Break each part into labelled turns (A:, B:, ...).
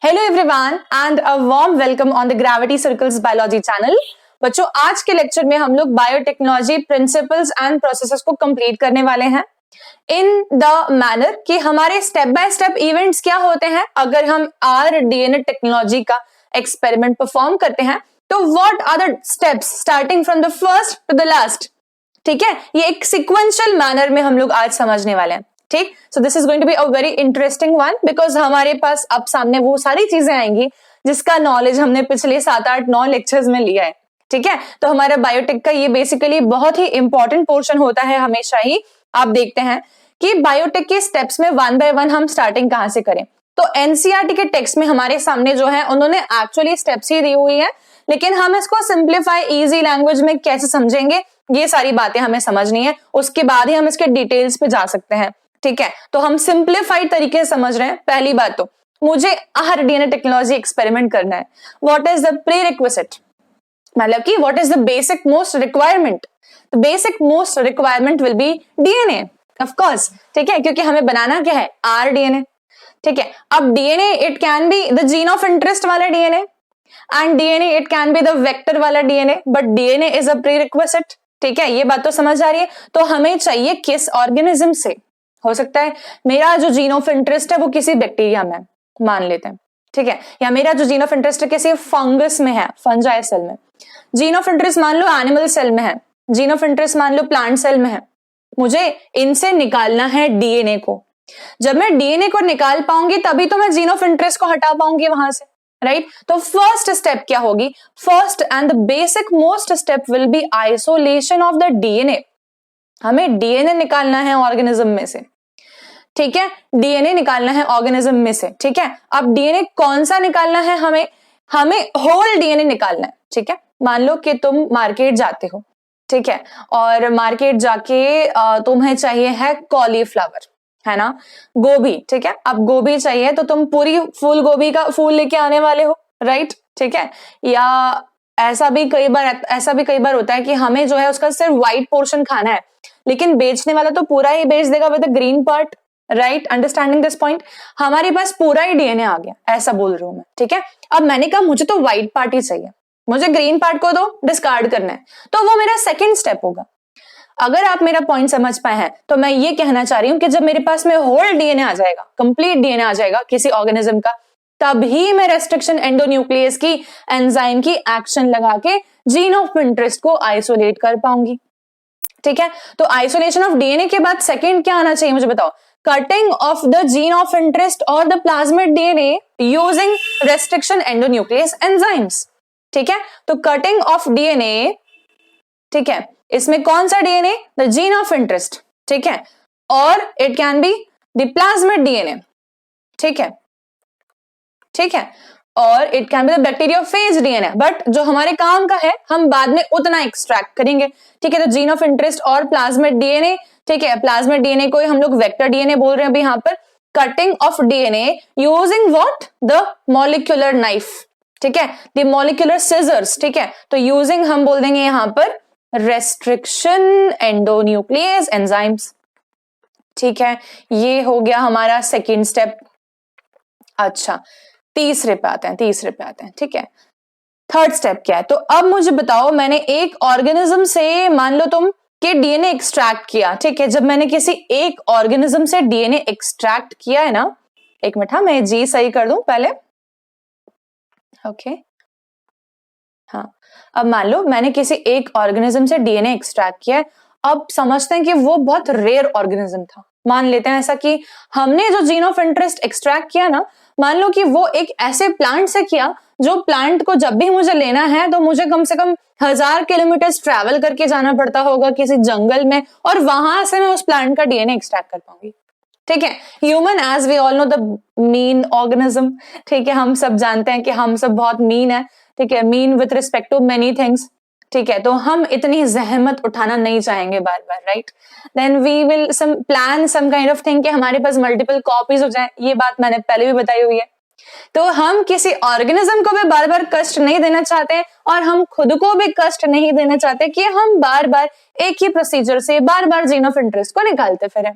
A: Hello everyone and a warm welcome on the gravity circles biology channel. बच्चों, आज के lecture में हम लोग बायोटेक्नोलॉजी प्रिंसिपल्स एंड प्रोसेसेस को कंप्लीट करने वाले हैं इन द मैनर कि हमारे स्टेप बाय स्टेप इवेंट्स क्या होते हैं अगर हम आरडीएनए टेक्नोलॉजी का एक्सपेरिमेंट परफॉर्म करते हैं। तो what are the steps starting from the first to the last. ठीक है, ये एक सिक्वेंशियल मैनर में हम लोग आज समझने वाले हैं। ठीक, so this is going to be a very interesting one because हमारे पास अब सामने वो सारी चीजें आएंगी जिसका नॉलेज हमने पिछले 7, 8, 9 लेक्चर्स में लिया है। ठीक है, तो हमारा बायोटेक का ये बेसिकली बहुत ही इंपॉर्टेंट पोर्शन होता है हमेशा ही। आप देखते हैं कि बायोटेक के स्टेप्स में 1 बाय 1 हम स्टार्टिंग कहां से करें। तो एनसीईआरटी के टेक्स्ट में हमारे सामने जो है उन्होंने एक्चुअली स्टेप्स ही दी हुई है, लेकिन हम इसको सिंप्लीफाई इजी लैंग्वेज में कैसे समझेंगे ये सारी बातें हमें समझनी है, उसके बाद ही हम इसके डिटेल्स पे जा सकते हैं। ठीक है, तो हम सिंप्लीफाइड तरीके से समझ रहे हैं। पहली बात तो मुझे आरडीएनए टेक्नोलॉजी एक्सपेरिमेंट करना है। व्हाट इज द प्रीरिक्विजिट, मतलब कि what is the basic most requirement. The basic most requirement will be DNA of course. ठीक है, क्योंकि हमें बनाना क्या है, आरडीएनए। ठीक है, अब DNA it can be the gene of interest वाला DNA and DNA it can be the vector वाला DNA, but DNA is a prerequisite. ठीक है, ये बात तो समझ आ रही है। तो हमें चाहिए किस ऑर्गेनिज्म से। हो सकता है मेरा जो जीन ऑफ इंटरेस्ट है वो किसी बैक्टीरिया में मान लेते हैं। ठीक है, या मेरा जो जीन ऑफ इंटरेस्ट है किसी फंगस में है, फंजाई सेल में। जीन ऑफ इंटरेस्ट मान लो एनिमल सेल में है, जीन ऑफ इंटरेस्ट मान लो प्लांट सेल में है। मुझे इनसे निकालना है डीएनए को। जब मैं डीएनए को निकाल पाऊंगी तभी तो मैं जीन ऑफ इंटरेस्ट को हटा पाऊंगी वहां से, राइट। तो फर्स्ट स्टेप क्या होगी, first and the basic most step will be isolation of the DNA. हमें डीएनए निकालना है ऑर्गेनिज्म में से। ठीक है, डीएनए निकालना है ऑर्गेनिज्म में से। ठीक है, अब डीएनए कौन सा निकालना है, हमें होल डीएनए निकालना है। ठीक है, मान लो कि तुम मार्केट जाते हो, ठीक है, और मार्केट जाके तुम्हें चाहिए है कॉलीफ्लावर, है ना, गोभी। ठीक है, अब गोभी चाहिए तो तुम पूरी फूल गोभी का फूल लेके आने वाले हो, राइट। ठीक है, या ऐसा भी कई बार होता है कि हमें जो है उसका सिर्फ व्हाइट पोर्शन खाना है, लेकिन बेचने वाला तो पूरा ही बेच देगा with the green part, right. Understanding this point, हमारे पास पूरा ही डीएनए आ गया, ऐसा बोल रही हूं मैं। ठीक है, अब मैंने कहा मुझे तो व्हाइट पार्ट ही चाहिए, मुझे ग्रीन पार्ट को दो, डिस्कार्ड करना है, तो वो मेरा सेकंड स्टेप होगा। अगर आप मेरा पॉइंट समझ पाए हैं तो मैं ये कहना चाह रही हूं कि जब मेरे पास में होल डीएनए आ जाएगा, कंप्लीट डीएनए आ जाएगा किसी ऑर्गेनिज्म का, तभी मैं रेस्ट्रिक्शन एंडोन्यूक्लियस की एंजाइम की एक्शन लगा के जीन ऑफ इंटरेस्ट को आइसोलेट कर पाऊंगी। ठीक है, तो आइसोलेशन ऑफ डीएनए के बाद सेकंड क्या आना चाहिए मुझे बताओ, cutting of the gene of interest और the plasmid DNA using restriction endonuclease enzymes. ठीक है, तो कटिंग ऑफ डीएनए, ठीक है, इसमें कौन सा DNA, the gene of interest. ठीक है, और it can be the plasmid DNA. ठीक है, ठीक है, और it can be the bacteriophage DNA, but जो हमारे काम का है हम बाद में उतना एक्सट्रैक्ट करेंगे। ठीक है, तो जीन ऑफ इंटरेस्ट और प्लाज्मिड डीएनए। ठीक है, प्लाज्मिड डीएनए को हम लोग वेक्टर डीएनए बोल रहे हैं अभी यहाँ पर। Cutting of DNA using what, the molecular knife. ठीक है, द मॉलिक्यूलर सिजर्स। ठीक है, तो यूजिंग हम बोल देंगे यहाँ पर रेस्ट्रिक्शन एंडोन्यूक्लियस एंजाइम्स। ठीक है, ये हो गया हमारा सेकेंड स्टेप। अच्छा, तीसरे पे आते हैं। ठीक है, थर्ड स्टेप क्या है, तो अब मुझे बताओ, मैंने एक ऑर्गेनिज्म से मान लो तुम के डीएनए एक्सट्रैक्ट किया। ठीक है, जब मैंने किसी एक ऑर्गेनिज्म से डीएनए एक्सट्रैक्ट किया है ना, एक मिनट, हाँ मैं जी सही कर दूं पहले। ओके, हाँ, अब मान लो मैंने किसी एक ऑर्गेनिज्म से डीएनए एक्सट्रैक्ट किया है। अब समझते हैं कि वो बहुत रेयर ऑर्गेनिज्म था। मान लेते हैं ऐसा कि हमने जो जीन ऑफ इंटरेस्ट एक्सट्रैक्ट किया ना, मान लो कि वो एक ऐसे प्लांट से किया जो प्लांट को जब भी मुझे लेना है तो मुझे कम से कम 1000 किलोमीटर ट्रैवल करके जाना पड़ता होगा किसी जंगल में, और वहां से मैं उस प्लांट का डीएनए एक्सट्रैक्ट कर पाऊंगी। ठीक है, human as we all know the mean organism. ठीक है, हम सब जानते हैं कि हम सब बहुत मीन है। ठीक है, mean with respect to many things. ठीक है, तो हम इतनी जहमत उठाना नहीं चाहेंगे बार बार, right. Then we will plan some kind of thing कि हमारे पास मल्टीपल कॉपीज हो जाए। ये बात मैंने पहले भी बताई हुई है। तो हम किसी ऑर्गेनिज्म को भी बार बार कष्ट नहीं देना चाहते और हम खुद को भी कष्ट नहीं देना चाहते कि हम बार बार एक ही प्रोसीजर से बार बार जीन ऑफ इंटरेस्ट को निकालते फिरें।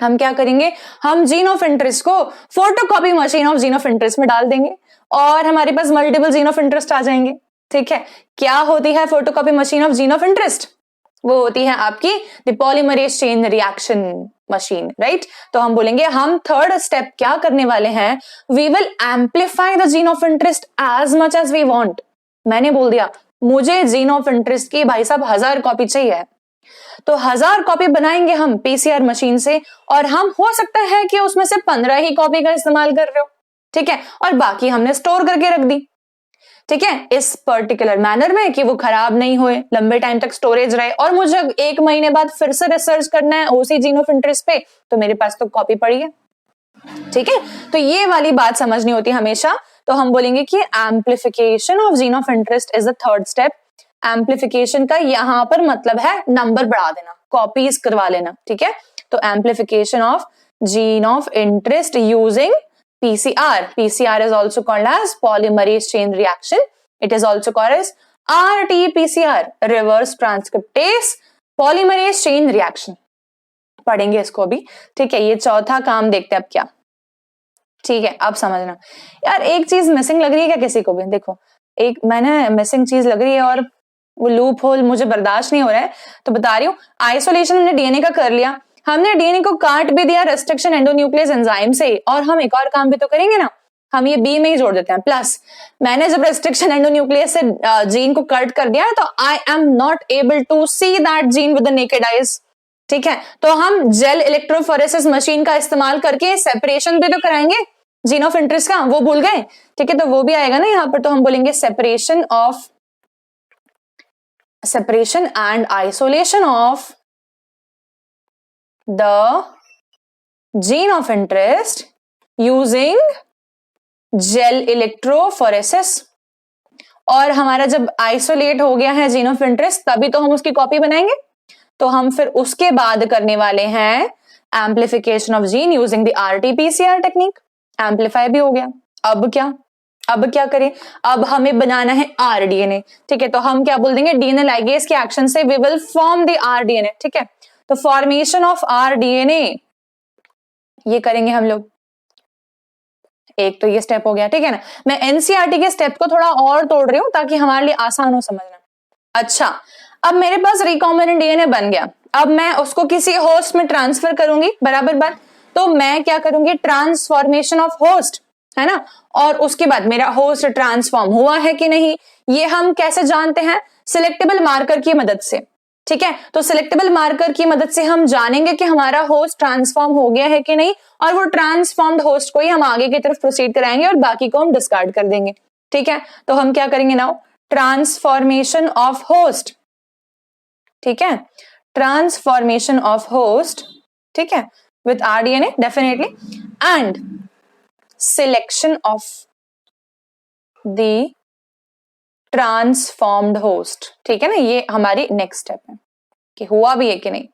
A: हम क्या करेंगे, हम जीन ऑफ इंटरेस्ट को photocopy machine of gene of interest में डाल देंगे और हमारे पास मल्टीपल जीन ऑफ इंटरेस्ट आ जाएंगे। ठीक है, क्या होती है photocopy machine of gene of interest? वो होती है आपकी the polymerase chain reaction machine, right. तो हम बोलेंगे हम थर्ड स्टेप क्या करने वाले हैं, we will amplify the gene of interest as much as we want. मैंने बोल दिया मुझे जीन ऑफ इंटरेस्ट की भाई साहब 1000 कॉपी चाहिए, तो 1000 कॉपी बनाएंगे हम पीसीआर मशीन से, और हम हो सकता है कि उसमें से 15 ही कॉपी का इस्तेमाल कर रहे हो, ठीक है, और बाकी हमने स्टोर करके रख दी। ठीक है, इस पर्टिकुलर मैनर में कि वो खराब नहीं हुए, लंबे टाइम तक स्टोरेज रहे, और मुझे 1 महीने बाद फिर से रिसर्च करना है उसी जीन ऑफ इंटरेस्ट पे, तो मेरे पास तो कॉपी पड़ी है। ठीक है, तो ये वाली बात समझनी होती है हमेशा। तो हम बोलेंगे कि amplification of gene of interest is the third step. Amplification का यहां पर मतलब है नंबर बढ़ा देना, कॉपीज करवा लेना। ठीक है, तो amplification of gene of interest using PCR. PCR is also called as polymerase chain reaction. It is also called as RT-PCR, reverse transcriptase polymerase chain reaction. पढ़ेंगे इसको भी। ठीक है, ये चौथा काम देखते हैं अब क्या। ठीक है, अब समझना यार, एक चीज मिसिंग लग रही है क्या किसी को भी? देखो, एक मैंने मिसिंग चीज लग रही है और वो लूप होल मुझे बर्दाश्त नहीं हो रहा है, तो बता रही हूँ। आइसोलेशन हमने डीएनए का कर लिया, हमने डीएनए को काट भी दिया रेस्ट्रिक्शन एंडोन्यूक्लियस एंजाइम से, और हम एक और काम भी तो करेंगे ना, हम ये बी में ही जोड़ देते हैं प्लस। मैंने जब रेस्ट्रिक्शन एंडोन्यूक्लियस से जीन को कट कर दिया तो I am not able to see that gene with the naked eyes. ठीक है, तो हम जेल इलेक्ट्रोफोरेसिस मशीन का इस्तेमाल करके सेपरेशन भी तो कराएंगे जीन ऑफ इंटरेस्ट का, वो भूल गए? ठीक है, तो वो भी आएगा ना यहाँ पर, तो हम बोलेंगे separation and isolation of the gene of interest using gel electrophoresis। और हमारा जब आइसोलेट हो गया है जीन ऑफ इंटरेस्ट, तभी तो हम उसकी कॉपी बनाएंगे। तो हम फिर उसके बाद करने वाले हैं amplification of gene using the RT-PCR technique. Amplify भी हो गया, अब क्या करें? अब हमें बनाना है RDNA। ठीक है, तो हम क्या बोल देंगे, डीएनए लाइगेज के एक्शन से we will form the RDNA। ठीक है, तो फॉर्मेशन ऑफ RDNA ये करेंगे हम लोग। एक तो ये स्टेप हो गया, ठीक है ना। मैं एनसीईआरटी के स्टेप को थोड़ा और तोड़ रही हूं ताकि हमारे लिए आसान हो समझना। अच्छा, अब मेरे पास रिकॉम्बिनेंट डीएनए बन गया, अब मैं उसको किसी होस्ट में ट्रांसफर करूंगी, बराबर बात। तो मैं क्या करूंगी, ट्रांसफॉर्मेशन ऑफ होस्ट, है ना। और उसके बाद मेरा होस्ट ट्रांसफॉर्म हुआ है कि नहीं, ये हम कैसे जानते हैं? सिलेक्टेबल मार्कर की मदद से। ठीक है, तो सिलेक्टेबल मार्कर की मदद से हम जानेंगे कि हमारा होस्ट ट्रांसफॉर्म हो गया है कि नहीं, और वो ट्रांसफॉर्म्ड होस्ट को ही हम आगे की तरफ प्रोसीड कराएंगे और बाकी को हम डिस्कार्ड कर देंगे। ठीक है, तो हम क्या करेंगे नाउ, ट्रांसफॉर्मेशन ऑफ होस्ट। ठीक है, ट्रांसफॉर्मेशन ऑफ होस्ट, ठीक है, with RDNA definitely, and selection of the transformed host. ठीक है ना, ये हमारी नेक्स्ट स्टेप है कि हुआ भी है कि नहीं।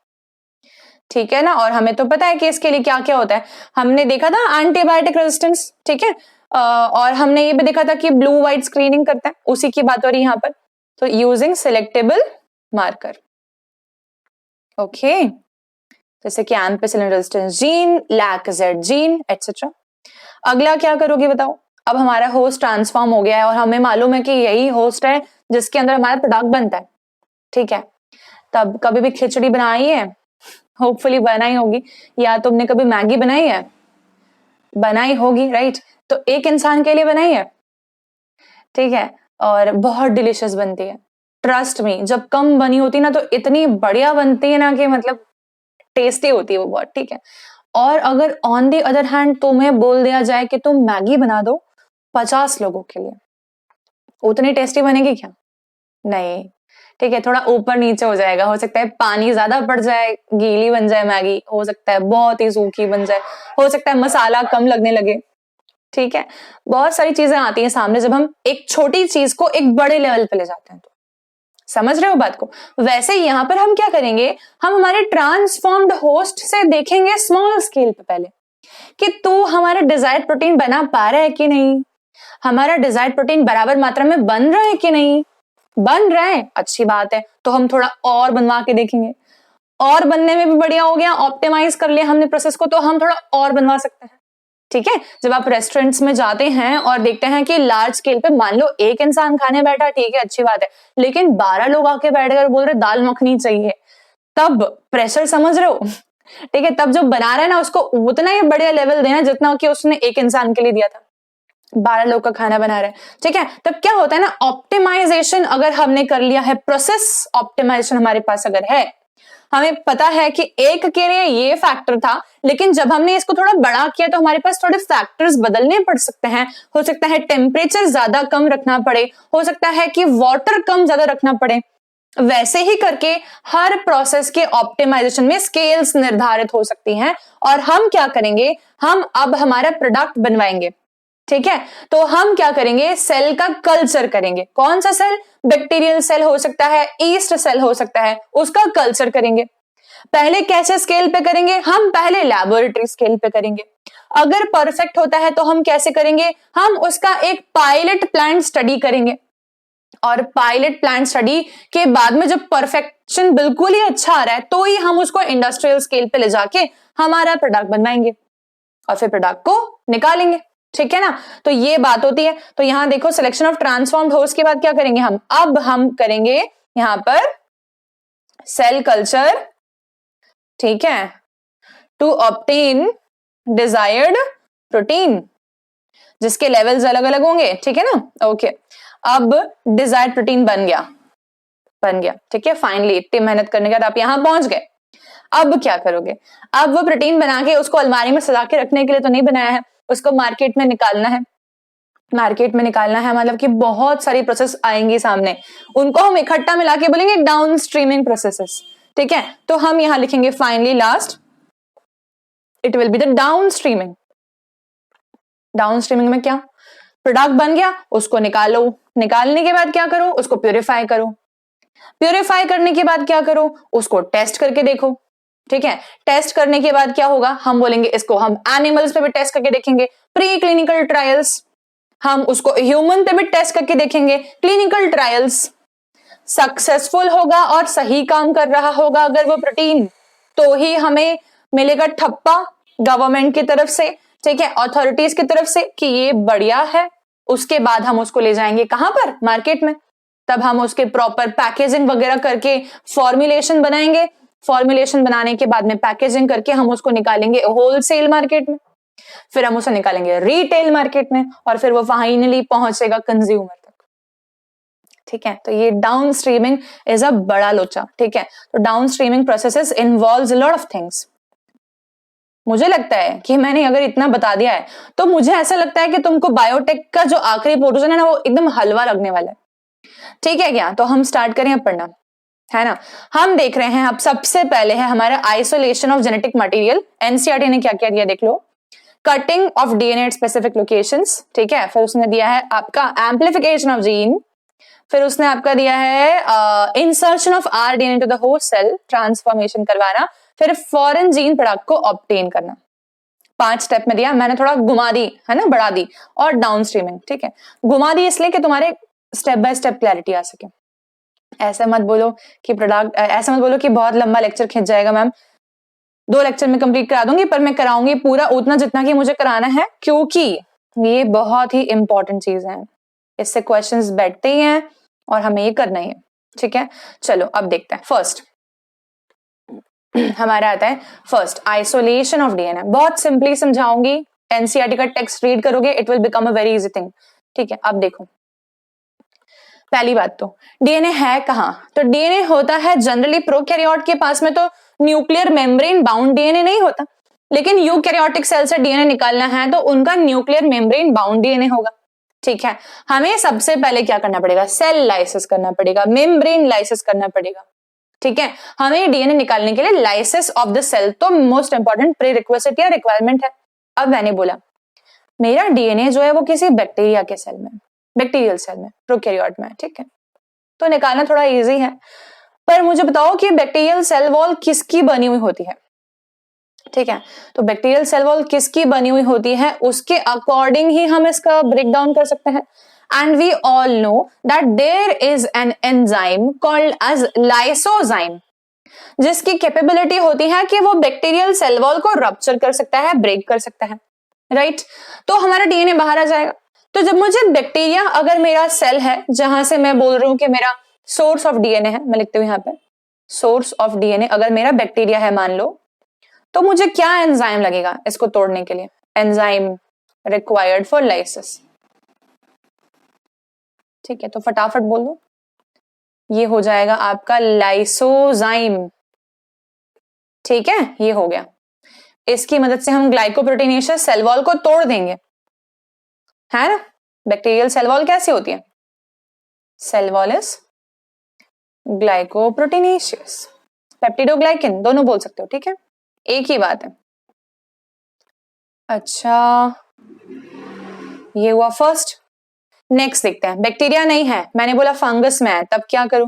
A: ठीक है ना, और हमें तो पता है कि इसके लिए क्या क्या होता है, हमने देखा था एंटीबायोटिक रेजिस्टेंस। ठीक है, और हमने ये भी देखा था कि ब्लू व्हाइट स्क्रीनिंग करता है, उसी की बात हो रही है यहाँ पर। तो यूजिंग सिलेक्टेबल मार्कर, ओके, जैसे कि ampicillin resistance gene, lack-Z gene etcetera. अगला क्या करोगे बताओ? अब हमारा होस्ट ट्रांसफॉर्म हो गया है और हमें मालूम है कि यही होस्ट है जिसके अंदर हमारा प्रोडक्ट बनता है। ठीक है, तब कभी भी खिचड़ी बनाई है? होपफुली बनाई होगी, या तुमने कभी मैगी बनाई है? बनाई होगी, राइट। तो एक इंसान के लिए बनाई है, ठीक है, और बहुत डिलीशियस बनती है। ट्रस्ट मी, जब कम बनी होती ना तो इतनी बढ़िया बनती है ना कि मतलब टेस्टी होती है वो बहुत। ठीक है, और अगर ऑन दी अदर हैंड तुम्हें बोल दिया जाए कि तुम मैगी बना दो 50 लोगों के लिए, उतनी टेस्टी बनेगी क्या? नहीं। ठीक है, थोड़ा ऊपर नीचे हो जाएगा, हो सकता है पानी ज्यादा पड़ जाए, गीली बन जाए मैगी, हो सकता है बहुत ही सूखी बन जाए, हो सकता है मसाला कम लगने लगे। ठीक है, बहुत सारी चीजें आती हैं सामने जब हम एक छोटी चीज को एक बड़े लेवल पे ले जाते हैं। तो समझ रहे हो बात को? वैसे यहाँ पर हम क्या करेंगे, हम हमारे ट्रांसफॉर्म्ड होस्ट से देखेंगे स्मॉल स्केल पे पहले कि तू हमारा डिजायर्ड प्रोटीन बना पा रहा है कि नहीं, हमारा डिजायर्ड प्रोटीन बराबर मात्रा में बन रहा है कि नहीं। बन रहा है, अच्छी बात है, तो हम थोड़ा और बनवा के देखेंगे। और बनने में भी बढ़िया हो गया, ऑप्टिमाइज कर लिया हमने प्रोसेस को, तो हम थोड़ा और बनवा सकते हैं। ठीक है, जब आप रेस्टोरेंट्स में जाते हैं और देखते हैं कि लार्ज स्केल पे मान लो एक इंसान खाने बैठा, ठीक है अच्छी बात है, लेकिन 12 लोग आके बैठ कर बोल रहे दाल मखनी चाहिए, तब प्रेशर समझ रहे हो? ठीक है, तब जो बना रहा है ना उसको उतना ही बढ़िया लेवल देना जितना कि उसने एक इंसान के लिए दिया था। 12 लोग का खाना बना रहे हैं, ठीक है, तब क्या होता है ना, ऑप्टिमाइजेशन अगर हमने कर लिया है, प्रोसेस ऑप्टिमाइजेशन हमारे पास अगर है, हमें पता है कि एक के लिए ये फैक्टर था, लेकिन जब हमने इसको थोड़ा बड़ा किया तो हमारे पास थोड़े फैक्टर्स बदलने पड़ सकते हैं। हो सकता है टेम्परेचर ज्यादा कम रखना पड़े, हो सकता है कि वाटर कम ज्यादा रखना पड़े। वैसे ही करके हर प्रोसेस के ऑप्टिमाइजेशन में स्केल्स निर्धारित हो सकती हैं। और हम क्या करेंगे, हम अब हमारा प्रोडक्ट बनवाएंगे, ठीक है, तो हम क्या करेंगे, सेल का कल्चर करेंगे। कौन सा सेल? बैक्टीरियल सेल हो सकता है, ईस्ट सेल हो सकता है, उसका कल्चर करेंगे। पहले कैसे स्केल पे करेंगे? हम पहले लैबोरेटरी स्केल पे करेंगे। अगर परफेक्ट होता है तो हम कैसे करेंगे, हम उसका एक पायलट प्लांट स्टडी करेंगे, और पायलट प्लांट स्टडी के बाद में जब परफेक्शन बिल्कुल ही अच्छा आ रहा है तो ही हम उसको इंडस्ट्रियल स्केल पे ले जाके हमारा प्रोडक्ट बनवाएंगे और फिर प्रोडक्ट को निकालेंगे। ठीक है ना, तो ये बात होती है। तो यहां देखो, सिलेक्शन ऑफ ट्रांसफॉर्म्ड होस्ट के बाद क्या करेंगे हम, अब हम करेंगे यहां पर सेल कल्चर, ठीक है, टू ऑब्टेन डिजायर्ड प्रोटीन, जिसके लेवल्स अलग अलग होंगे। ठीक है ना, ओके, अब डिजायर्ड प्रोटीन बन गया, ठीक है, फाइनली इतनी मेहनत करने के बाद आप यहां पहुंच गए। अब क्या करोगे, अब वो प्रोटीन बना के उसको अलमारी में सजा के रखने के लिए तो नहीं बनाया है, उसको मार्केट में निकालना है। मार्केट में निकालना है मतलब कि बहुत सारी प्रोसेस आएंगी सामने, उनको हम इकट्ठा मिला के बोलेंगे डाउन स्ट्रीमिंग प्रोसेसेस। ठीक है, तो हम यहां लिखेंगे finally last it will be the down streaming. Down streaming में क्या, प्रोडक्ट बन गया, उसको निकालो, निकालने के बाद क्या करो, उसको प्यूरिफाई करो, प्यूरिफाई करने के बाद क्या करो, उसको टेस्ट करके देखो। ठीक है, टेस्ट करने के बाद क्या होगा, हम बोलेंगे इसको हम एनिमल्स पे भी टेस्ट करके देखेंगे, प्री क्लिनिकल ट्रायल्स, हम उसको ह्यूमन पे भी टेस्ट करके देखेंगे, क्लिनिकल ट्रायल्स। सक्सेसफुल होगा और सही काम कर रहा होगा अगर वो प्रोटीन, तो ही हमें मिलेगा ठप्पा गवर्नमेंट की तरफ से, ठीक है, अथॉरिटीज की तरफ से कि ये बढ़िया है। उसके बाद हम उसको ले जाएंगे कहां पर, मार्केट में। तब हम उसके प्रॉपर पैकेजिंग वगैरह करके फॉर्मुलेशन बनाएंगे, फॉर्मुलेशन बनाने के बाद में पैकेजिंग करके हम उसको निकालेंगे होलसेल मार्केट में, फिर हम उसे निकालेंगे रिटेल मार्केट में, और फिर वो फाइनली पहुंचेगा कंज्यूमर तक। ठीक है, तो ये डाउन स्ट्रीमिंग इज अ बड़ा लोचा। ठीक है, तो down streaming processes involves a lot of things. मुझे लगता है कि मैंने अगर इतना बता दिया है तो मुझे ऐसा लगता है कि तुमको बायोटेक का जो आखिरी पोर्शन है ना वो एकदम हलवा लगने वाला है। ठीक है क्या, तो हम स्टार्ट करें अब पढ़ना, है ना। हम देख रहे हैं अब सबसे पहले है हमारा isolation of genetic material. NCERT ने क्या क्या दिया देख लो, cutting of DNA at specific locations, ठीक है, फिर उसने दिया है आपका एम्प्लीफिकेशन ऑफ जीन, फिर उसने आपका दिया है insertion of rDNA to the host cell, transformation करवाना, फिर फॉरेन जीन प्रोडक्ट को ऑब्टेन करना। 5 स्टेप में दिया, मैंने थोड़ा घुमा दी है ना, बढ़ा दी, और डाउन स्ट्रीमिंग। ठीक है, घुमा दी इसलिए कि तुम्हारे स्टेप बाय स्टेप क्लैरिटी आ सके। ऐसे मत बोलो कि प्रोडक्ट, ऐसा मत बोलो कि बहुत लंबा लेक्चर खिंच जाएगा मैम, 2 लेक्चर में कंप्लीट करा दूंगी, पर मैं कराऊंगी पूरा उतना जितना कि मुझे कराना है, क्योंकि ये बहुत ही इंपॉर्टेंट चीज है, इससे क्वेश्चंस बैठते ही हैं और हमें ये करना ही है। ठीक है, चलो अब देखते हैं। फर्स्ट हमारा आता है फर्स्ट आइसोलेशन ऑफ डीएनए। बहुत सिंपली समझाऊंगी, एनसीईआरटी का टेक्स्ट रीड करोगे, it will become a very easy thing. ठीक है, अब देखो, पहली बात तो डीएनए है कहां, तो डीएनए होता है जनरली प्रोकैरियोट के पास में तो न्यूक्लियर मेम्ब्रेन बाउंड डीएनए नहीं होता, लेकिन यूकैरियोटिक सेल से डीएनए निकालना है तो उनका न्यूक्लियर मेम्ब्रेन बाउंड डीएनए होगा। ठीक है, हमें सबसे पहले क्या करना पड़ेगा, सेल लाइसिस करना पड़ेगा, मेम्ब्रेन लाइसिस करना पड़ेगा। ठीक है, हमें डीएनए निकालने के लिए लाइसिस ऑफ द सेल तो मोस्ट इंपॉर्टेंट प्री रिक्वेस्ट या रिक्वायरमेंट है। अब मैंने बोला मेरा डीएनए जो है वो किसी बैक्टीरिया के सेल में, बैक्टीरियल सेल में, प्रोकैरियोट में, ठीक है, तो निकालना थोड़ा इजी है। पर मुझे बताओ कि बैक्टीरियल सेल वॉल किसकी बनी हुई होती है। ठीक है, तो बैक्टीरियल सेल वॉल किसकी बनी हुई होती है उसके अकॉर्डिंग ही हम इसका ब्रेक डाउन कर सकते हैं। And we all know that there is an enzyme called as lysozyme. जिसकी कैपेबिलिटी होती है कि वो बैक्टीरियल सेल वॉल को रप्चर कर सकता है, ब्रेक कर सकता है, राइट? तो हमारा डीएनए बाहर आ जाएगा। तो जब मुझे बैक्टीरिया, अगर मेरा सेल है जहां से मैं बोल रही हूं कि मेरा सोर्स ऑफ डीएनए है, मैं लिखती हूं यहां पे सोर्स ऑफ डीएनए, अगर मेरा बैक्टीरिया है मान लो, तो मुझे क्या एंजाइम लगेगा इसको तोड़ने के लिए? Enzyme required for lysis. ठीक है, तो फटाफट बोल दो, ये हो जाएगा आपका लाइसोजाइम। ठीक है, ये हो गया। इसकी मदद से हम ग्लाइकोप्रोटीनेशियस सेल वॉल को तोड़ देंगे, है ना? बैक्टीरियल सेल वॉल कैसी होती है? सेल वॉल इज ग्लाइकोप्रोटीनेशियस, पेप्टिडोग्लाइकिन दोनों बोल सकते हो, ठीक है, एक ही बात है। अच्छा, ये हुआ फर्स्ट। नेक्स्ट देखते हैं, बैक्टीरिया नहीं है, मैंने बोला फंगस में है, तब क्या करूं?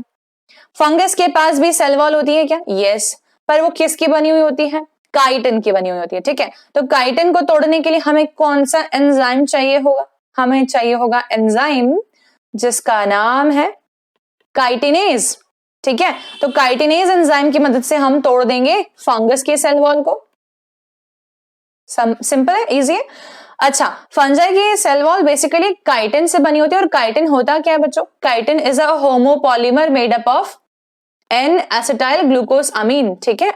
A: फंगस के पास भी सेल वॉल होती है क्या? यस, पर वो किसकी बनी हुई होती है? काइटिन की बनी हुई होती है, ठीक है। तो काइटिन को तोड़ने के लिए हमें कौन सा एंजाइम चाहिए होगा? हमें चाहिए होगा एंजाइम जिसका नाम है काइटिनेज, ठीक है। तो काइटिनेज एंजाइम की मदद से हम तोड़ देंगे फंगस के सेल वॉल को। सिंपल है, इजी है। अच्छा, फंजाई की सेल वॉल बेसिकली काइटिन से बनी होती है, और काइटिन होता क्या है बच्चों? Chitin is a homopolymer made up of N acetyl glucose amine, ठीक है।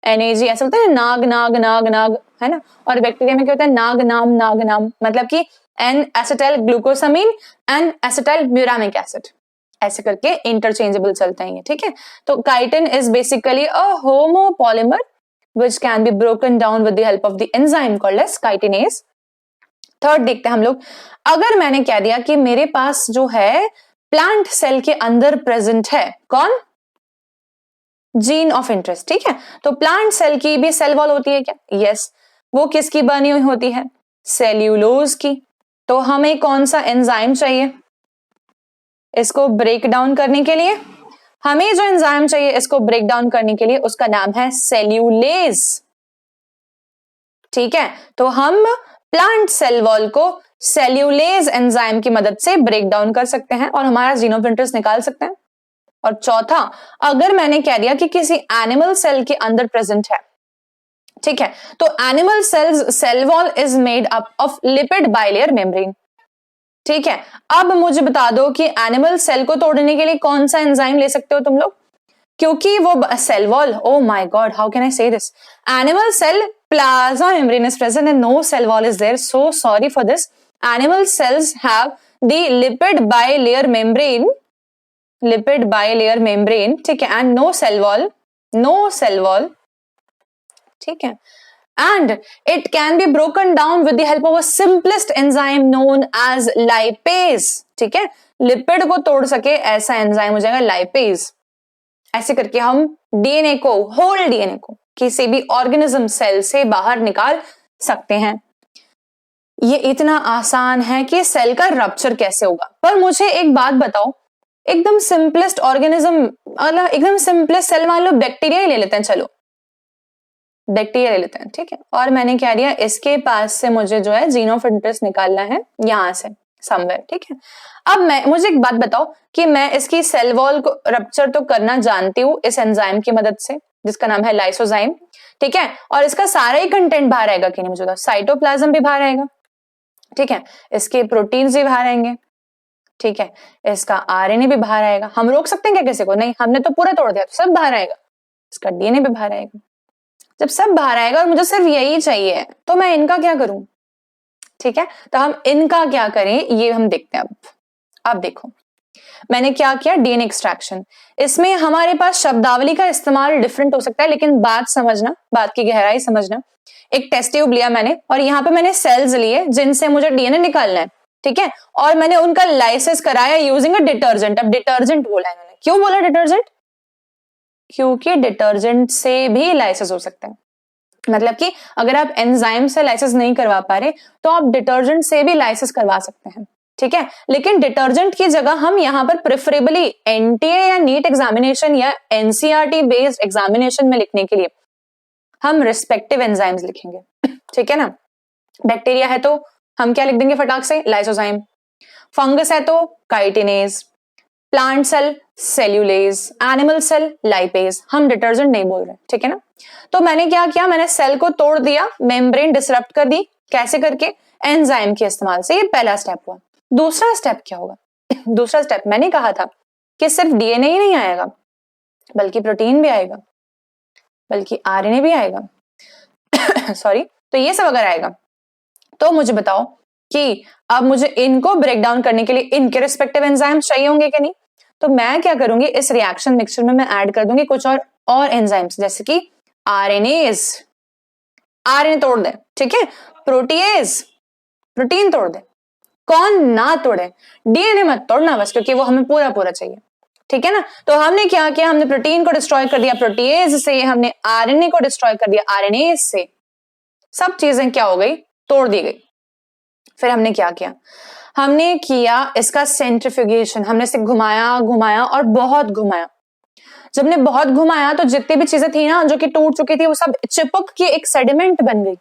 A: एनएजी ऐसा होता है, नाग नाग नाग नाग, है ना। और बैक्टीरिया में क्या होता है? नाग नाम, मतलब कि N acetyl glucosamine, N acetyl muramic acid, ऐसे करके इंटरचेंजेबल चलते हैं ये, ठीक है। तो chitin is basically a homopolymer which can be broken down with the help of the enzyme called as chitinase. Third देखते हैं हम लोग, अगर मैंने कह दिया कि मेरे पास जो है प्लांट सेल के अंदर प्रेजेंट है कौन? जीन ऑफ इंटरेस्ट, ठीक है। तो प्लांट सेल की भी सेल वॉल होती है क्या? यस। वो किसकी बनी हुई होती है? सेल्यूलोज की। तो हमें कौन सा एंजाइम चाहिए इसको ब्रेक डाउन करने के लिए? हमें जो एंजाइम चाहिए इसको ब्रेक डाउन करने के लिए, उसका नाम है सेल्यूलेज, ठीक है। तो हम प्लांट सेल वॉल को सेल्यूलेज एंजाइम की मदद से ब्रेक डाउन कर सकते हैं और हमारा जीन ऑफ इंटरेस्ट निकाल सकते हैं। और चौथा, अगर मैंने कह दिया कि किसी एनिमल सेल के अंदर प्रेजेंट है, ठीक है, तो animal cells cell wall is made up of lipid bilayer membrane, ठीक है। अब मुझे बता दो कि एनिमल सेल को तोड़ने के लिए कौन सा एंजाइम ले सकते हो तुम लोग? क्योंकि वो cell wall, oh my god, how can I say this? Animal cell plasma membrane is present and no cell wall is there, so sorry for this. Animal cells have the lipid bilayer membrane, ठीक है, and no cell wall, ठीक है, and it can be broken down with the help of a simplest enzyme known as lipase, ठीक है। Lipid को तोड़ सके ऐसा एंजाइम हो जाएगा लाइपेज। ऐसे करके हम डीएनए को, होल डीएनए को किसी भी ऑर्गेनिज्म सेल से बाहर निकाल सकते हैं। ये इतना आसान है कि सेल का रप्चर कैसे होगा। पर मुझे एक बात बताओ, एकदम सिंपलेस्ट ऑर्गेनिज्म, मतलब एकदम सिंपलेस्ट सेल, मान लो बैक्टीरिया ही ले लेते हैं, चलो बैक्टीरिया ले लेते हैं, ठीक है। और मैंने कह दिया इसके पास से मुझे जो है जीन ऑफ इंटरेस्ट निकालना है यहां से समवेयर, ठीक है। अब मुझे एक बात बताओ कि मैं इसकी सेल वॉल को रप्चर तो करना जानती हूँ इस एंजाइम की मदद से जिसका नाम है लाइसोजाइम, ठीक है। और इसका सारा ही कंटेंट बाहर आएगा कि नहीं मुझे बताओ? साइटोप्लाज्म भी बाहर आएगा, ठीक है, इसके प्रोटीन्स भी बाहर आएंगे, ठीक है, इसका आरएनए भी बाहर आएगा। हम रोक सकते हैं क्या किसी को? नहीं, हमने तो पूरा तोड़ दिया, तो सब बाहर आएगा। इसका डीएनए भी बाहर आएगा। जब सब बाहर आएगा और मुझे सिर्फ यही चाहिए, तो मैं इनका क्या करूं? ठीक है, तो हम इनका क्या करें ये हम देखते हैं। अब देखो मैंने क्या किया, डीएनए एक्सट्रैक्शन। इसमें हमारे पास शब्दावली का इस्तेमाल डिफरेंट हो सकता है, लेकिन बात समझना, बात की गहराई समझना। एक टेस्ट ट्यूब लिया मैंने और यहाँ पे मैंने सेल्स लिए जिनसे मुझे डीएनए निकालना है, ठीक है, और मैंने उनका लाइसिस कराया यूजिंग अ डिटर्जेंट। अब डिटर्जेंट बोला इन्होंने, क्यों बोला डिटर्जेंट? क्योंकि डिटर्जेंट से भी लाइसिस हो सकता है। मतलब कि अगर आप एंजाइम से लाइसिस नहीं करवा पा रहे तो आप डिटर्जेंट से भी लाइसिस करवा सकते हैं, ठीक है। लेकिन डिटर्जेंट की जगह हम यहाँ पर प्रेफरेबली एनटीए या नीट एग्जामिनेशन या एनसीईआरटी बेस्ड एग्जामिनेशन में लिखने के लिए हम रिस्पेक्टिव एंजाइम्स लिखेंगे, ठीक है ना। बैक्टीरिया है तो हम क्या लिख देंगे फटाक से? लाइसोजाइम। फंगस है तो chitinase, plant cell cellulase, animal cell lipase, हम डिटर्जेंट नहीं बोल रहे, ठीक है ना। तो मैंने क्या किया, मैंने सेल को तोड़ दिया, मेम्ब्रेन डिसरप्ट कर दी, कैसे करके, एंजाइम के इस्तेमाल से। ये पहला स्टेप हुआ। दूसरा स्टेप क्या होगा? दूसरा स्टेप मैंने कहा था कि सिर्फ डीएनए ही नहीं आएगा, बल्कि प्रोटीन भी आएगा, बल्कि आरएनए भी आएगा सॉरी। तो ये सब अगर आएगा तो मुझे बताओ कि अब मुझे इनको ब्रेक डाउन करने के लिए इनके रिस्पेक्टिव एंजाइम चाहिए होंगे कि नहीं। तो मैं क्या करूंगी, इस रिएक्शन मिक्सचर में मैं ऐड कर दूंगी कुछ और एंजाइम्स, जैसे कि आरएनएज, आरएनए तोड़ दे, ठीक है, प्रोटीएज, प्रोटीन तोड़ दे, कौन ना तोड़े, डीएनए मत तोड़ना बस, क्योंकि वो हमें पूरा पूरा चाहिए, ठीक है ना। तो हमने क्या किया, हमने प्रोटीन को डिस्ट्रॉय कर दिया प्रोटीएज से, हमने आरएनए को डिस्ट्रॉय कर दिया आरएनएज से, सब चीजें क्या हो गई, तोड़ दी गई। फिर हमने क्या किया, हमने किया इसका सेंट्रीफ्यूगेशन, हमने इसे घुमाया घुमाया और बहुत घुमाया। जब ने बहुत घुमाया तो जितनी भी चीजें थी ना जो कि टूट चुकी थी, वो सब चिपक के एक सेडिमेंट बन गई,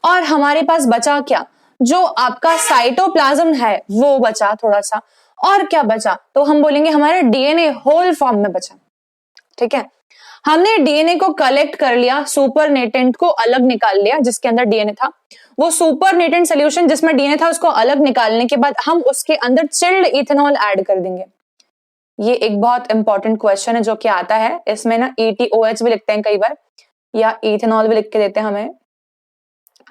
A: और हमारे पास बचा क्या, जो आपका साइटोप्लाज्म है वो बचा थोड़ा सा, और क्या बचा, तो हम बोलेंगे हमारे डीएनए होल फॉर्म में बचा, ठीक है। हमने डीएनए को कलेक्ट कर लिया, सुपरनेटेंट को अलग निकाल लिया जिसके अंदर डीएनए था, वो सुपरनेटेंट सोल्यूशन जिसमें डीएनए था उसको अलग निकालने के बाद हम उसके अंदर चिल्ड इथेनॉल ऐड कर देंगे। ये एक बहुत इंपॉर्टेंट क्वेश्चन है जो कि आता है, इसमें ना ETOH भी लिखते हैं कई बार, या इथेनॉल भी लिख के देते हैं हमें।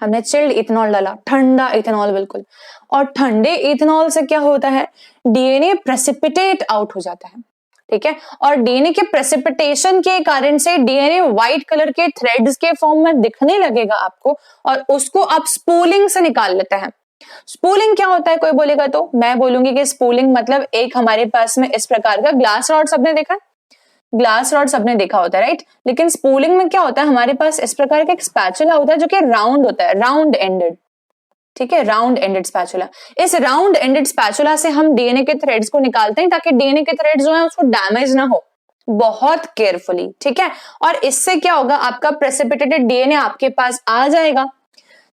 A: हमने चिल्ड इथेनॉल डाला, ठंडा इथेनॉल बिल्कुल, और ठंडे इथेनॉल से क्या होता है, डीएनए प्रेसिपिटेट आउट हो जाता है, ठीक है। और डीएनए के प्रेसिपिटेशन के कारण से डीएनए व्हाइट कलर के थ्रेड्स के फॉर्म में दिखने लगेगा आपको, और उसको आप स्पूलिंग से निकाल लेते हैं। स्पूलिंग क्या होता है कोई बोलेगा तो मैं बोलूंगी कि स्पूलिंग मतलब एक हमारे पास में इस प्रकार का ग्लास रॉड, सबने देखा, ग्लास रॉड सबने देखा होता है, राइट। लेकिन स्पूलिंग में क्या होता है, हमारे पास इस प्रकार का एक स्पैचुला होता है जो कि राउंड होता है, राउंड एंडेड, ठीक है, राउंड एंडेड स्पैचुला। इस राउंड एंडेड स्पैचुला से हम डीएनए के थ्रेड्स को निकालते हैं ताकि डीएनए के थ्रेड्स जो है उसको डैमेज ना हो, बहुत केयरफुली, ठीक है। और इससे क्या होगा, आपका प्रेसिपिटेटेड डीएनए आपके पास आ जाएगा,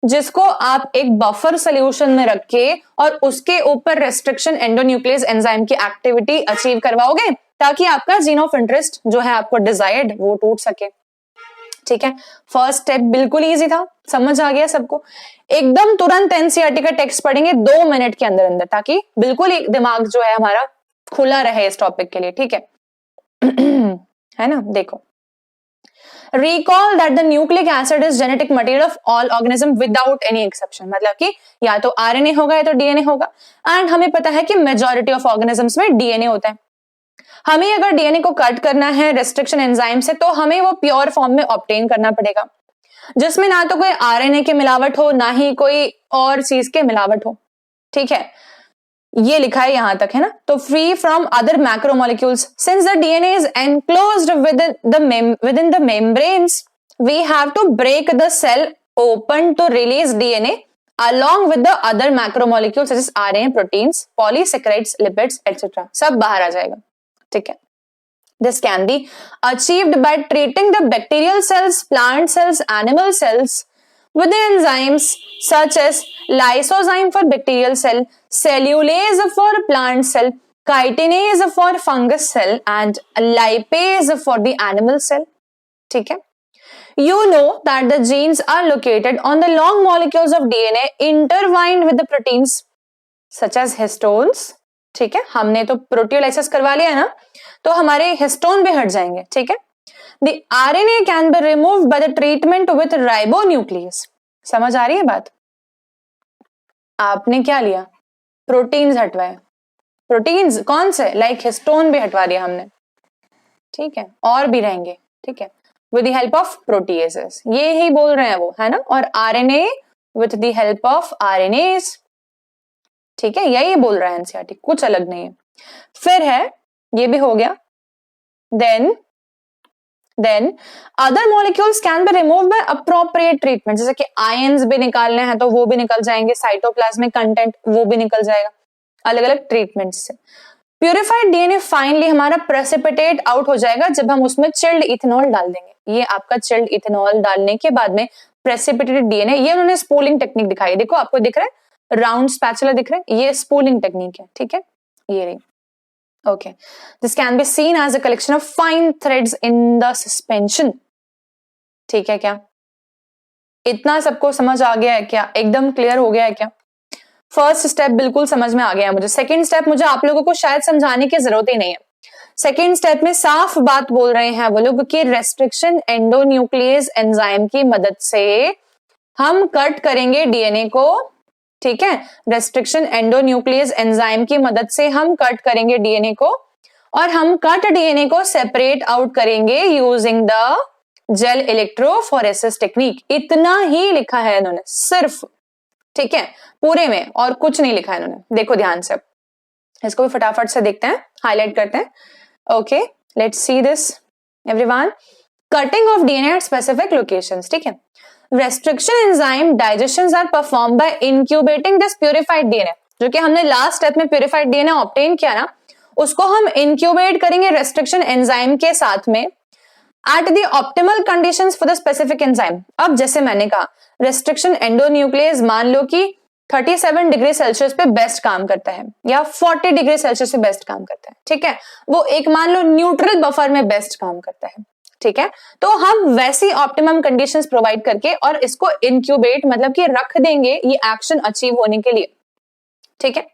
A: जिसको आप एक बफर सोल्यूशन में रख के और उसके ऊपर रेस्ट्रिक्शन एंडोन्यूक्लियस एंजाइम की एक्टिविटी अचीव करवाओगे, ताकि आपका जीन ऑफ इंटरेस्ट जो है आपको डिजायर्ड वो टूट सके, ठीक है। फर्स्ट स्टेप बिल्कुल इजी था, समझ आ गया सबको। एकदम तुरंत एनसीईआरटी का टेक्स्ट पढ़ेंगे 2 मिनट के अंदर अंदर, ताकि बिल्कुल ही दिमाग जो है हमारा खुला रहे इस टॉपिक के लिए, ठीक है है ना। देखो, recall that the nucleic acid is genetic material of all organism without any exception, मतलब कि या तो आरएनए होगा या तो डीएनए होगा, एंड हमें पता है कि मेजॉरिटी ऑफ ऑर्गेनिजम्स में डीएनए होता है। हमें अगर डीएनए को कट करना है रेस्ट्रिक्शन एंजाइम से, तो हमें वो प्योर फॉर्म में ऑब्टेन करना पड़ेगा, जिसमें ना तो कोई आरएनए की मिलावट हो, ना ही कोई और चीज के मिलावट हो, ठीक है। ये लिखा है यहां तक, है ना। तो free from other macromolecules, since the DNA is enclosed within the membranes, we have to break the cell open to release DNA along with the other macromolecules such as RNA, proteins, polysaccharides, lipids, etc. सब बाहर आ जाएगा, ठीक है। This can be achieved by treating the bacterial cells, plant cells, animal cells with the enzymes such as lysozyme for bacterial cell, cellulase for plant cell, chitinase for fungus cell, and lipase for the animal cell, ठीक है। You know that the genes are located on the long molecules of DNA intertwined with the proteins such as histones, ठीक है। हमने तो proteolysis करवा लिया है ना, तो हमारे हिस्टोन भी हट जाएंगे, ठीक है। The RNA can be removed by the treatment with ribonuclease. समझ आ रही है बात? आपने क्या लिया, प्रोटीन्स हटवाए, प्रोटीन्स कौन से, लाइक हिस्टोन भी हटवा दिया हमने, ठीक है, और भी रहेंगे, ठीक है, with the help of proteases, ये ही बोल रहे हैं वो, है ना। और RNA with the help of RNAs, ठीक है, यही बोल रहा है एनसीईआरटी, कुछ अलग नहीं है। फिर है, ये भी हो गया, then other molecules can be removed by appropriate treatment, जैसे कि आयंस भी निकालने हैं तो वो भी निकल जाएंगे, साइटोप्लाज्मिक कंटेंट वो भी निकल जाएगा, अलग अलग ट्रीटमेंट से। प्यूरिफाइड डीएनए फाइनली हमारा प्रेसिपिटेट आउट हो जाएगा जब हम उसमें चिल्ड इथेनॉल डाल देंगे। ये आपका चिल्ड इथेनॉल डालने के बाद में प्रेसिपिटेटेड डीएनए, ये उन्होंने स्पूलिंग टेक्निक दिखाई, देखो आपको दिख रहा है राउंड स्पैचुला दिख रहा है, ये स्पूलिंग टेक्निक है, ठीक है, ये रही। Okay. This can be seen as a collection of fine threads in the suspension. ठीक है क्या? इतना सबको समझ आ गया है क्या? एकदम क्लियर हो गया है क्या? फर्स्ट स्टेप बिल्कुल समझ में आ गया है मुझे. सेकेंड स्टेप मुझे आप लोगों को शायद समझाने की जरूरत ही नहीं है. सेकेंड स्टेप में साफ बात बोल रहे हैं वो लोग कि रेस्ट्रिक्शन एंडोन्यूक्लियस एंजाइम की मदद से हम कट करेंगे डीएनए को. ठीक है, रेस्ट्रिक्शन एंडोन्यूक्लियस एंजाइम की मदद से हम कट करेंगे डीएनए को और हम कट डीएनए को सेपरेट आउट करेंगे using the gel electrophoresis technique. इतना ही लिखा है इन्होंने सिर्फ. ठीक है, पूरे में और कुछ नहीं लिखा है इन्होंने. देखो ध्यान से, इसको भी फटाफट से देखते हैं, हाईलाइट करते हैं. Okay, let's see this everyone. Cutting of DNA at specific locations. ठीक है, restriction enzyme digestions are perform by incubating this purified DNA. जो कि हमने लास्ट स्टेप में प्यूरिफाइड डीएनए ऑब्टेन किया ना, उसको हम इंक्यूबेट करेंगे रेस्ट्रिक्शन एंजाइम के साथ में at the optimal conditions for the specific enzyme. अब जैसे मैंने कहा, रेस्ट्रिक्शन एंडोन्यूक्लियस मान लो कि 37 डिग्री सेल्सियस पे बेस्ट काम करता है या 40 डिग्री सेल्सियस पे बेस्ट काम करता है. ठीक है, वो एक मान लो न्यूट्रल बफर में बेस्ट काम करता है. ठीक है, तो हम वैसी ऑप्टिमम कंडीशंस प्रोवाइड करके और इसको इंक्यूबेट मतलब कि रख देंगे ये एक्शन अचीव होने के लिए. ठीक है,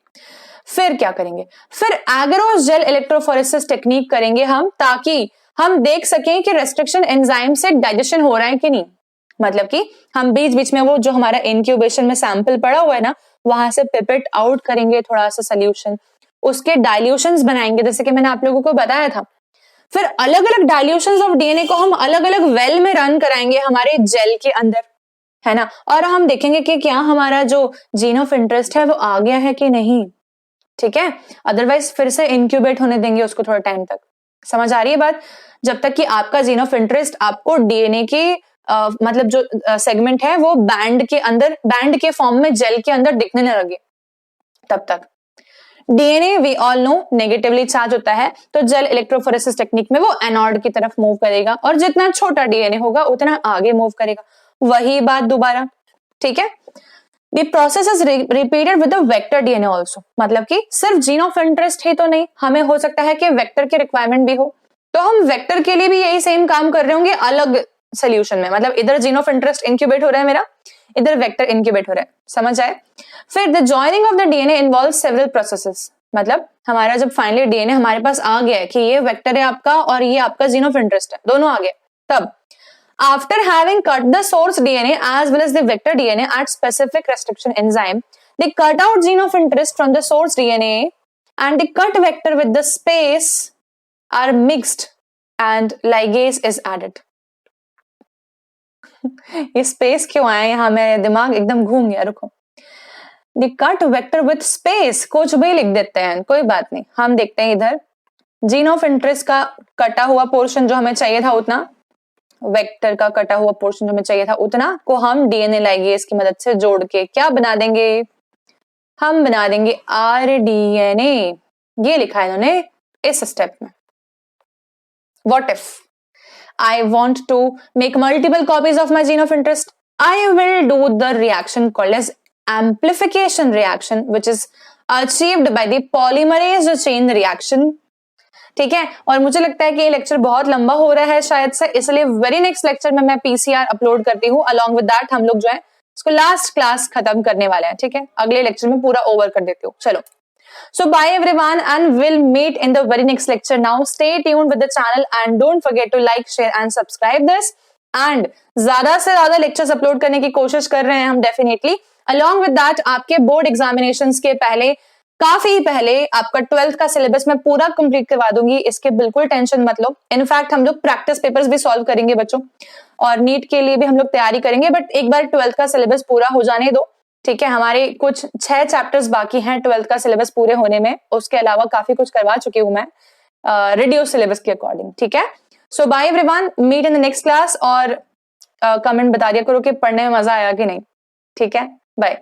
A: फिर क्या करेंगे? फिर एगरोस जेल इलेक्ट्रोफोरेसिस टेक्निक करेंगे हम, ताकि हम देख सकें कि रेस्ट्रिक्शन एंजाइम से डाइजेशन हो रहा है कि नहीं. मतलब कि हम बीच बीच में वो जो हमारा इंक्यूबेशन में सैंपल पड़ा हुआ है ना, वहां से पिपेट आउट करेंगे थोड़ा सा सोल्यूशन, उसके डाइल्यूशंस बनाएंगे जैसे कि मैंने आप लोगों को बताया था. फिर अलग अलग डाइल्यूशंस ऑफ डीएनए को हम अलग अलग वेल में रन कराएंगे हमारे जेल के अंदर, है ना, और हम देखेंगे कि क्या हमारा जो जीन ऑफ इंटरेस्ट है वो आ गया है कि नहीं. ठीक है, अदरवाइज फिर से इंक्यूबेट होने देंगे उसको थोड़ा टाइम तक. समझ आ रही है बात? जब तक कि आपका जीन ऑफ इंटरेस्ट आपको डीएनए के मतलब जो सेगमेंट है वो बैंड के अंदर, बैंड के फॉर्म में जेल के अंदर दिखने न लगे, तब तक. DNA we all know negatively charge होता है, तो जेल इलेक्ट्रोफोरेसिस टेक्निक में वो एनोड की तरफ मूव करेगा और जितना छोटा डीएनए होगा उतना आगे मूव करेगा. वही बात दोबारा. ठीक है, The process is repeated with the vector DNA also. मतलब कि सिर्फ जीन ऑफ इंटरेस्ट ही तो नहीं, हमें हो सकता है कि वेक्टर की रिक्वायरमेंट भी हो, तो हम वेक्टर के लिए भी यही सेम काम कर रहे होंगे अलग सोल्यूशन में. मतलब इधर जीन ऑफ इंटरेस्ट इंक्यूबेट हो रहा है मेरा, इधर वेक्टर इंक्यूबेट हो रहा है. समझ आए? फिर the joining of the DNA involve several processes. मतलब हमारा जब फाइनली डीएनए हमारे पास आ गया है कि ये वेक्टर है आपका और ये आपका जीन ऑफ इंटरेस्ट है, दोनों आ गए, तब after having cut the source DNA as well as the vector DNA at specific restriction enzyme, they cut out gene of interest from the source DNA and the cut vector with the space are mixed and ligase is added. ये space क्यों आया यहाँ? मेरा दिमाग एकदम घूम गया, रुको. The cut vector with space कुछ भी लिख देते हैं, कोई बात नहीं. हम देखते हैं इधर जीन ऑफ इंटरेस्ट का कटा हुआ पोर्शन जो हमें चाहिए था उतना, वेक्टर का कटा हुआ पोर्शन जो हमें चाहिए था उतना को हम डीएनए लाइगेज की मदद से जोड़ के क्या बना देंगे? हम बना देंगे आरडीएनए. ये लिखा है इन्होंने इस स्टेप में. What if I want to make multiple copies of my gene of interest? I will do the reaction called as amplification reaction which is achieved by the polymerase chain reaction. ठीक है, और मुझे लगता है कि ये lecture बहुत लंबा हो रहा है शायद से, इसलिए वेरी नेक्स्ट लेक्चर में मैं पीसीआर अपलोड करती हूँ. अलॉन्ग विद दैट हम लोग जो है इसको लास्ट क्लास खत्म करने वाले हैं. ठीक है, अगले लेक्चर में पूरा ओवर कर देती हूँ. चलो, so bye everyone and will meet in the very next lecture. Now stay tuned with the channel and don't forget to like, share and subscribe this. And ज्यादा से ज्यादा लेक्चर्स अपलोड करने की कोशिश कर रहे हैं हम डेफिनेटली. अलॉन्ग विद दैट आपके बोर्ड एग्जामिनेशंस के पहले, काफी पहले आपका 12th का सिलेबस मैं पूरा कंप्लीट करवा दूंगी, इसके बिल्कुल टेंशन मत लो. इनफैक्ट हम लोग प्रैक्टिस पेपर्स भी सॉल्व करेंगे बच्चों, और नीट के लिए भी हम लोग तैयारी करेंगे. बट एक बार 12th का सिलेबस पूरा हो जाने दो. ठीक है, हमारे कुछ 6 चैप्टर्स बाकी हैं 12th का सिलेबस पूरे होने में. उसके अलावा काफी कुछ करवा चुकी हूँ मैं रिड्यूस सिलेबस के अकॉर्डिंग. ठीक है, so bye everyone, meet in the next class. और कमेंट बता दिया करो कि पढ़ने में मजा आया कि नहीं. ठीक है, बाय.